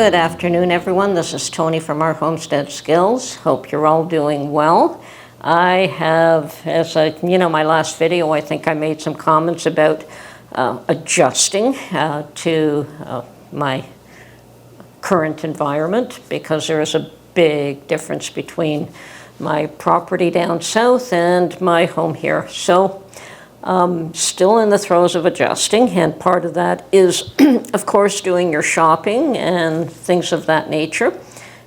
Good afternoon, everyone. This is Tony from our Homestead Skills. Hope you're all doing well. I have, my last video, I think I made some comments about adjusting to my current environment, because there is a big difference between my property down south and my home here. So still in the throes of adjusting, and part of that is, of course, doing your shopping and things of that nature,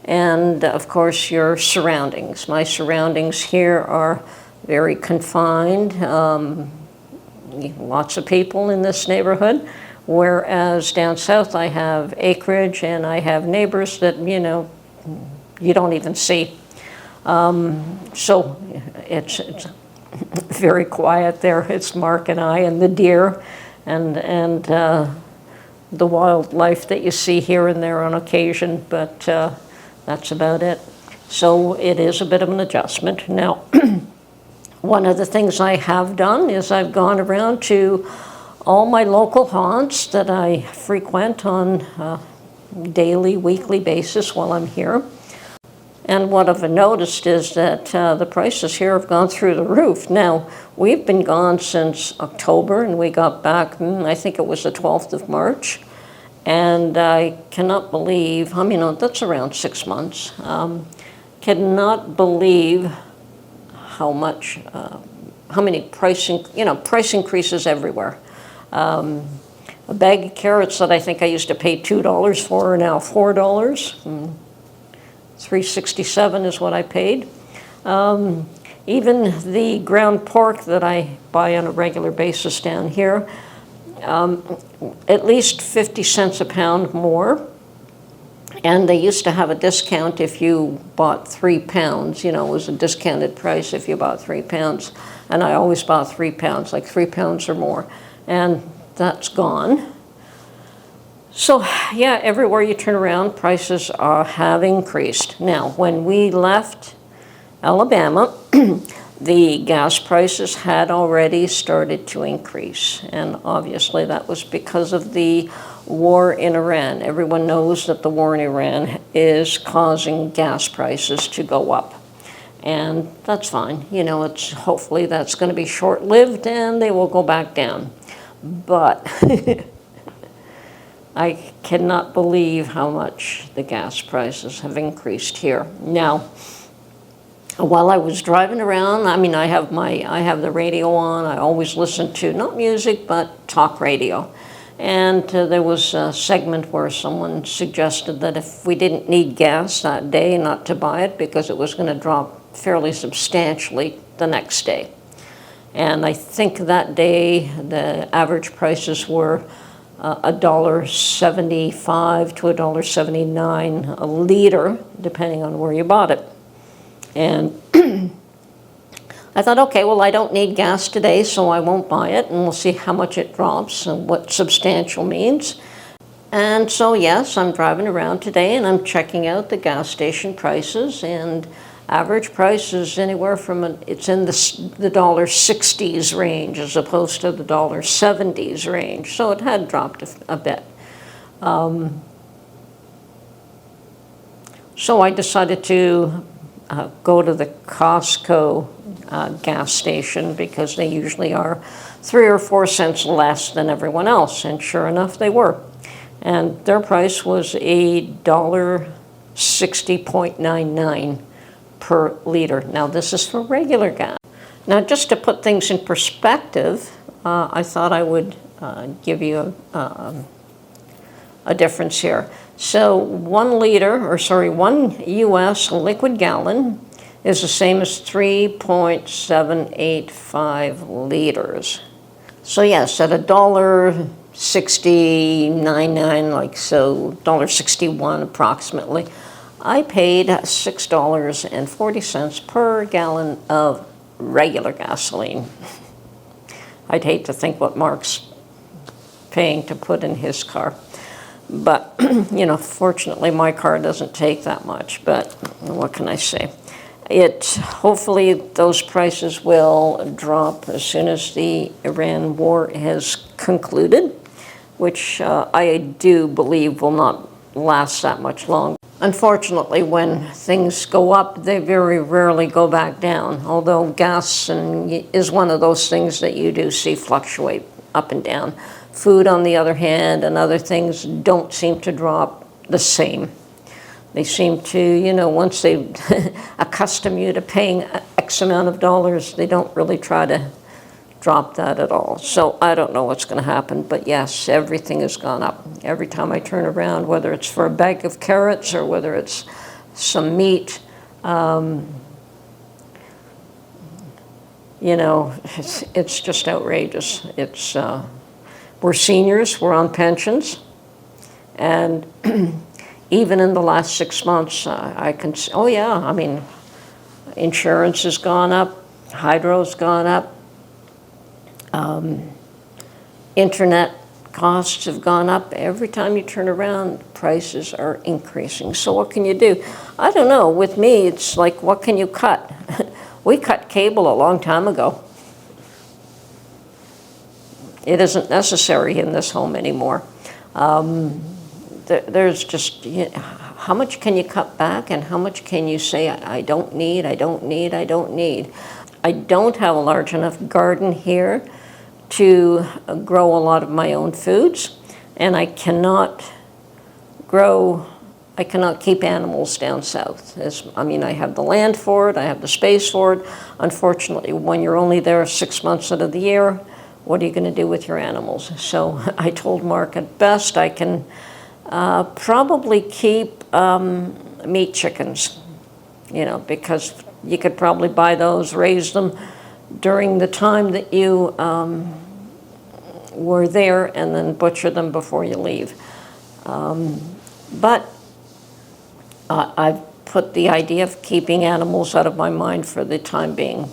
and of course your surroundings. My surroundings here are very confined, lots of people in this neighborhood, whereas down south I have acreage and I have neighbors that, you don't even see. So it's very quiet there. It's Mark and I and the deer and the wildlife that you see here and there on occasion, but that's about it. So it is a bit of an adjustment. Now, one of the things I have done is I've gone around to all my local haunts that I frequent on a daily, weekly basis while I'm here. And what I've noticed is that the prices here have gone through the roof. Now, we've been gone since October, and we got back, I think it was the 12th of March. And I cannot believe, that's around 6 months, cannot believe how many price increases everywhere. A bag of carrots that I think I used to pay $2 for are now $4. $3.67 is what I paid. Even the ground pork that I buy on a regular basis down here, at least 50 cents a pound more. And they used to have a discount if you bought 3 pounds. It was a discounted price if you bought 3 pounds. And I always bought 3 pounds, like 3 pounds or more. And that's gone. So, yeah, everywhere you turn around, prices have increased. Now, when we left Alabama, the gas prices had already started to increase. And obviously that was because of the war in Iran. Everyone knows that the war in Iran is causing gas prices to go up. And that's fine. Hopefully that's going to be short-lived and they will go back down. But I cannot believe how much the gas prices have increased here. Now, while I was driving around, I have the radio on. I always listen to, not music, but talk radio. And there was a segment where someone suggested that if we didn't need gas that day, not to buy it because it was going to drop fairly substantially the next day. And I think that day the average prices were $1.75 to $1.79 a liter, depending on where you bought it. And I thought, okay, well, I don't need gas today, so I won't buy it, and we'll see how much it drops and what substantial means. And so, yes, I'm driving around today, and I'm checking out the gas station prices, and average price is anywhere from, it's in the $1.60s range as opposed to the $1.70s range. So it had dropped a bit. So I decided to go to the Costco gas station because they usually are 3 or 4 cents less than everyone else. And sure enough, they were. And their price was $1.60.99 per liter. Now, this is for regular gas. Now, just to put things in perspective, I thought I would give you a difference here. So 1 U.S. liquid gallon is the same as 3.785 liters. So yes, at $1.69, like so, $1.61 approximately, I paid $6.40 per gallon of regular gasoline. I'd hate to think what Mark's paying to put in his car. But, fortunately my car doesn't take that much, but what can I say? Hopefully those prices will drop as soon as the Iran war has concluded, which I do believe will not last that much longer. Unfortunately, when things go up, they very rarely go back down, although gas is one of those things that you do see fluctuate up and down. Food, on the other hand, and other things don't seem to drop the same. They seem to, once they accustom you to paying X amount of dollars, they don't really try to drop that at all. So I don't know what's going to happen, but yes, everything has gone up. Every time I turn around, whether it's for a bag of carrots or whether it's some meat, it's just outrageous. We're seniors, we're on pensions, and even in the last 6 months, I can say, oh yeah, I mean, insurance has gone up, hydro's gone up, internet costs have gone up. Every time you turn around, prices are increasing. So what can you do? I don't know. With me, it's like, what can you cut? We cut cable a long time ago. It isn't necessary in this home anymore. There's just, how much can you cut back and how much can you say, I don't need, I don't need, I don't need. I don't have a large enough garden here to grow a lot of my own foods, and I cannot keep animals down south. I have the land for it, I have the space for it. Unfortunately, when you're only there 6 months out of the year, what are you going to do with your animals? So I told Mark, at best I can probably keep meat chickens, because you could probably buy those, raise them during the time that you were there, and then butcher them before you leave. But I've put the idea of keeping animals out of my mind for the time being.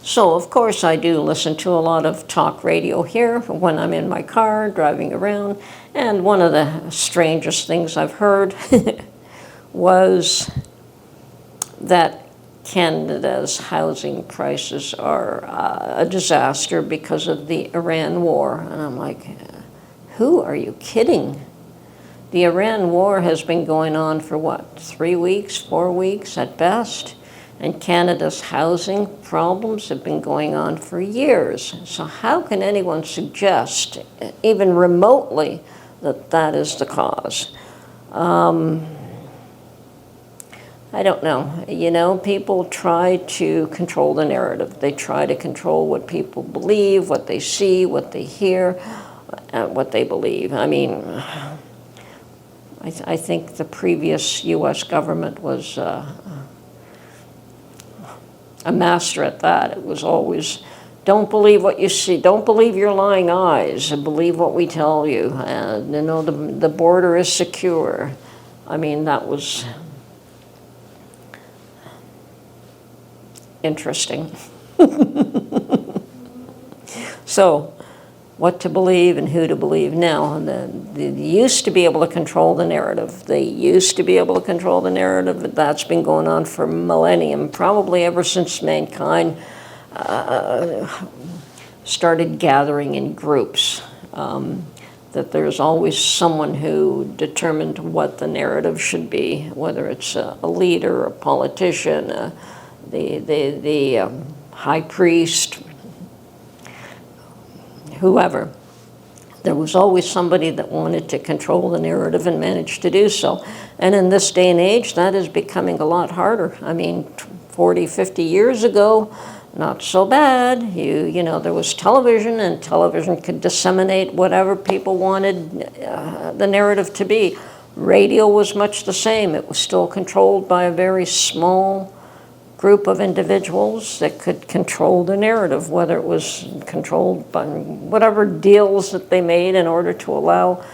So, of course, I do listen to a lot of talk radio here when I'm in my car, driving around, and one of the strangest things I've heard was that Canada's housing prices are a disaster because of the Iran war. And I'm like, who are you kidding? The Iran war has been going on for what, 3 weeks, 4 weeks at best? And Canada's housing problems have been going on for years. So how can anyone suggest, even remotely, that that is the cause? I don't know. People try to control the narrative. They try to control what people believe, what they see, what they hear, what they believe. I mean, I think the previous U.S. government was a master at that. It was always, don't believe what you see, don't believe your lying eyes, believe what we tell you. And the border is secure. I mean, that was interesting. So, what to believe and who to believe now. They used to be able to control the narrative. That's been going on for millennium, probably ever since mankind started gathering in groups. That there's always someone who determined what the narrative should be, whether it's a leader, a politician, the high priest, whoever. There was always somebody that wanted to control the narrative and managed to do so. And in this day and age, that is becoming a lot harder. I mean, 40, 50 years ago, not so bad. There was television, and television could disseminate whatever people wanted the narrative to be. Radio was much the same. It was still controlled by a very small group of individuals that could control the narrative, whether it was controlled by whatever deals that they made in order to allow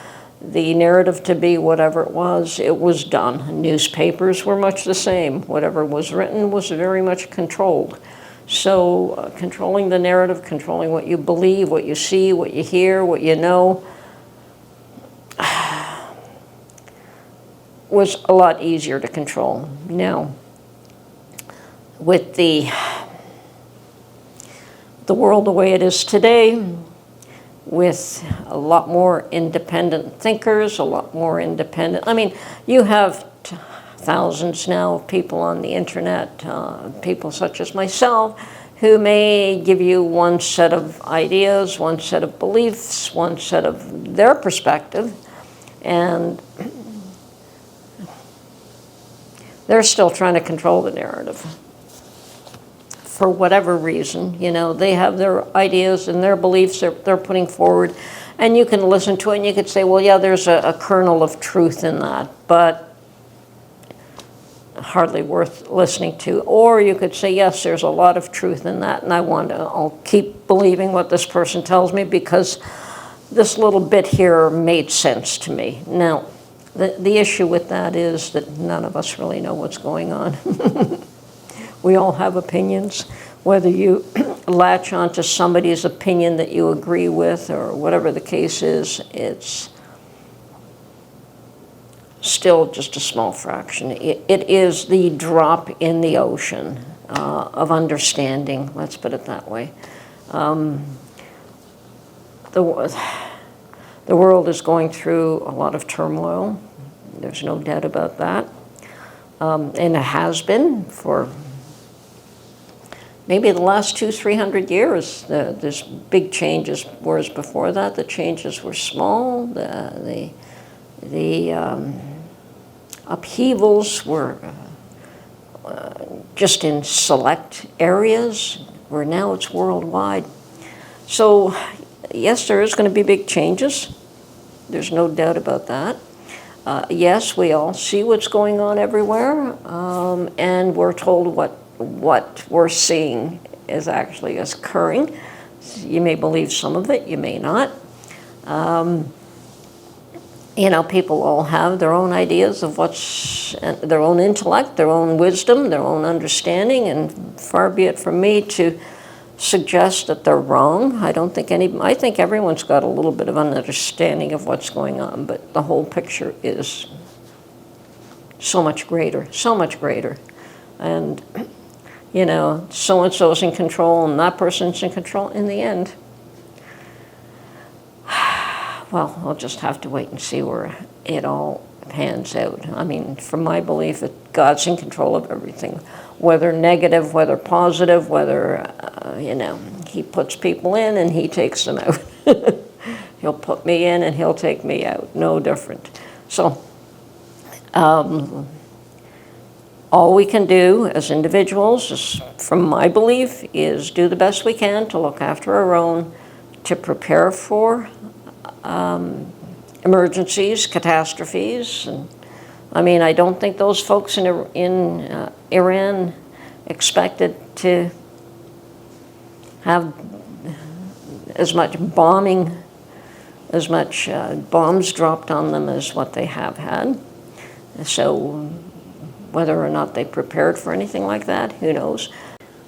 the narrative to be whatever it was done. Newspapers were much the same. Whatever was written was very much controlled. So controlling the narrative, controlling what you believe, what you see, what you hear, what you know, was a lot easier to control. Now, with the world the way it is today, with a lot more independent thinkers, a lot more independent. I mean, you have thousands now of people on the internet, people such as myself, who may give you one set of ideas, one set of beliefs, one set of their perspective, and they're still trying to control the narrative. For whatever reason, you know, they have their ideas and their beliefs they're putting forward, and you can listen to it and you could say, well, yeah, there's a kernel of truth in that, but hardly worth listening to. Or you could say, yes, there's a lot of truth in that, and I'll keep believing what this person tells me because this little bit here made sense to me. Now, the issue with that is that none of us really know what's going on. We all have opinions. Whether you latch onto somebody's opinion that you agree with or whatever the case is, it's still just a small fraction. It is the drop in the ocean of understanding, let's put it that way. The world is going through a lot of turmoil. There's no doubt about that. And it has been for maybe the last 200-300 years. There's big changes, whereas before that the changes were small. The upheavals were just in select areas, where now it's worldwide. So yes, there is going to be big changes. There's no doubt about that. Yes, we all see what's going on everywhere, and we're told what we're seeing is actually occurring. You may believe some of it, you may not. You know, people all have their own ideas of what's their own intellect, their own wisdom, their own understanding, and far be it from me to suggest that they're wrong. I think everyone's got a little bit of an understanding of what's going on, but the whole picture is so much greater, so much greater. And, you know, so-and-so's in control and that person's in control. In the end, well, we'll just have to wait and see where it all pans out. I mean, from my belief that God's in control of everything, whether negative, whether positive, whether, you know, he puts people in and he takes them out. He'll put me in and he'll take me out, no different. So all we can do as individuals, is, from my belief, is do the best we can to look after our own, to prepare for emergencies, catastrophes. And I mean, I don't think those folks in Iran expected to have as much bombing, as much bombs dropped on them as what they have had. So whether or not they prepared for anything like that, who knows?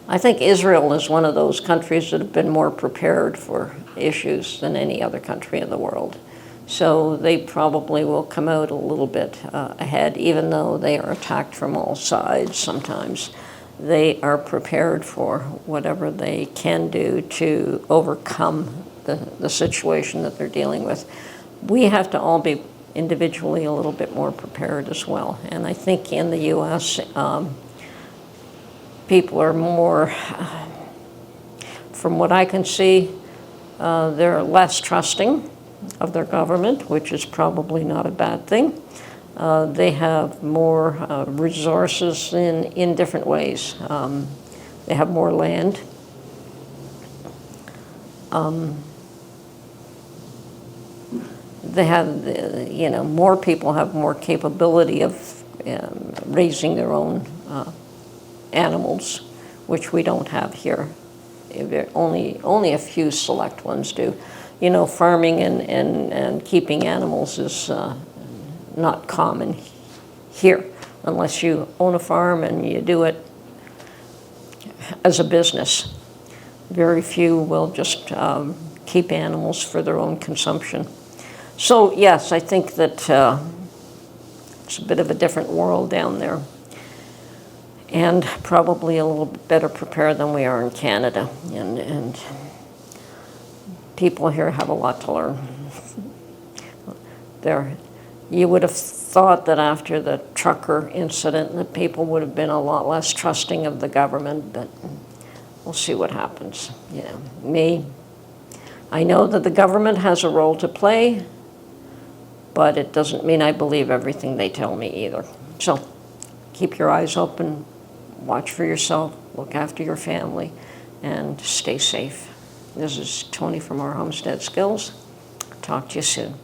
I think Israel is one of those countries that have been more prepared for issues than any other country in the world. So they probably will come out a little bit ahead, even though they are attacked from all sides sometimes. They are prepared for whatever they can do to overcome the situation that they're dealing with. We have to all be individually a little bit more prepared as well. And I think in the U.S., people are more, from what I can see, they're less trusting of their government, which is probably not a bad thing. They have more resources in different ways. They have more land. They have, you know, more people have more capability of raising their own animals, which we don't have here. Only a few select ones do. You know, farming and keeping animals is not common here, unless you own a farm and you do it as a business. Very few will just keep animals for their own consumption. So yes, I think that it's a bit of a different world down there, and probably a little bit better prepared than we are in Canada. And people here have a lot to learn. You would have thought that after the trucker incident that people would have been a lot less trusting of the government, but we'll see what happens. You know, I know that the government has a role to play, but it doesn't mean I believe everything they tell me either. So keep your eyes open, watch for yourself, look after your family, and stay safe. This is Tony from our Homestead Skills. Talk to you soon.